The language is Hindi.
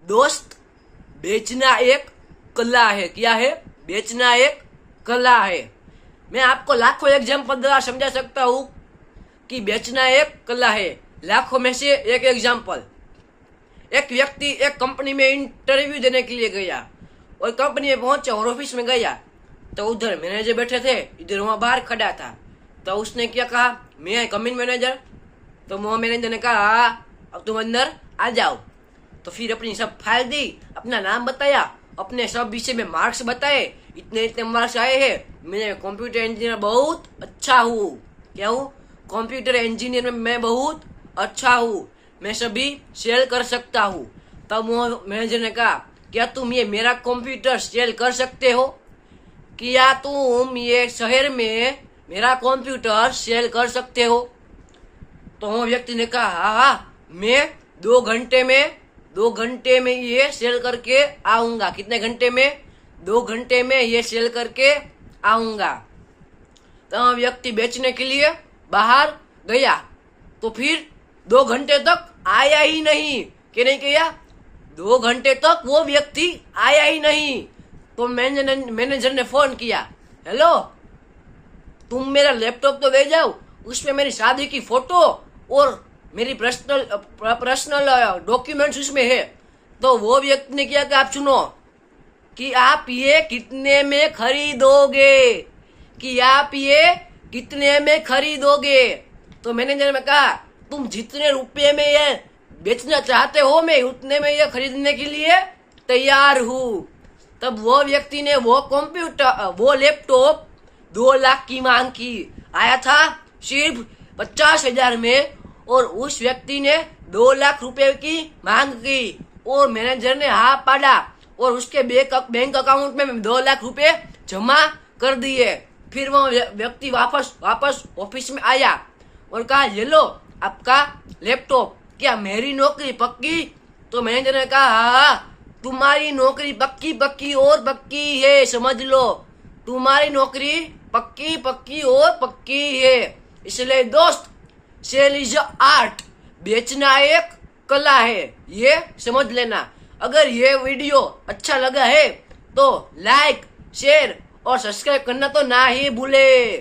दोस्त, बेचना एक कला है। क्या है? बेचना एक कला है। मैं आपको लाखों एग्जाम्पल द्वारा समझा सकता हूँ कि बेचना एक कला है। लाखों में से एक एग्जाम्पल, एक व्यक्ति एक कंपनी में इंटरव्यू देने के लिए गया और कंपनी में पहुंचा और ऑफिस में गया तो उधर मैनेजर बैठे थे, इधर वहां बाहर खड़ा था। तो उसने क्या कहा, मैं कम इन मैनेजर। तो वहां मैनेजर ने कहा हाँ, अब तुम अंदर आ जाओ। तो फिर अपनी सब फाइल दी, अपना नाम बताया, अपने सब विषय में मार्क्स बताए, इतने इतने मार्क्स आए हैं, मैं कंप्यूटर इंजीनियर बहुत अच्छा हूँ। क्या हूँ? कंप्यूटर इंजीनियर में मैं बहुत अच्छा हूँ, मैं सभी सेल कर सकता हूँ। तब वो मैनेजर ने कहा क्या तुम ये मेरा कंप्यूटर सेल कर सकते हो? क्या तुम ये शहर में मेरा कंप्यूटर सेल कर सकते हो? तो वो व्यक्ति ने कहा हाँ, मैं 2 घंटे में ये सेल करके आऊंगा। कितने घंटे में? 2 घंटे में ये सेल करके आऊंगा। तो व्यक्ति बेचने के लिए बाहर गया तो फिर 2 घंटे तक आया ही नहीं। कि नहीं किया? 2 घंटे तक वो व्यक्ति आया ही नहीं। तो मैनेजर ने फोन किया, हेलो, तुम मेरा लैपटॉप तो ले जाओ, उसमें मेरी शादी की फोटो और मेरी पर्सनल डॉक्यूमेंट्स उसमें है। तो वो व्यक्ति ने किया कि आप सुनो कि आप ये कितने में खरीदोगे, कि आप ये कितने में खरीदोगे? तो मैनेजर ने कहा तुम जितने रुपये में ये बेचना चाहते हो मैं उतने में ये खरीदने के लिए तैयार हूँ। तब वो व्यक्ति ने वो लैपटॉप 2 लाख की मांग की। आया था सिर्फ 50,000 में और उस व्यक्ति ने 2 लाख रुपए की मांग की और मैनेजर ने हाँ पाड़ा और उसके बैंक अकाउंट में 2 लाख रुपए जमा कर दिए। फिर वो व्यक्ति वापस ऑफिस में आया और कहा ये लो आपका लैपटॉप, क्या मेरी नौकरी पक्की? तो मैनेजर ने कहा हाँ, तुम्हारी नौकरी पक्की और पक्की है, समझ लो, तुम्हारी नौकरी पक्की और पक्की है। इसलिए दोस्त, सेल इज आर्ट, बेचना एक कला है, ये समझ लेना। अगर ये वीडियो अच्छा लगा है तो लाइक, शेयर और सब्सक्राइब करना तो ना ही भूले।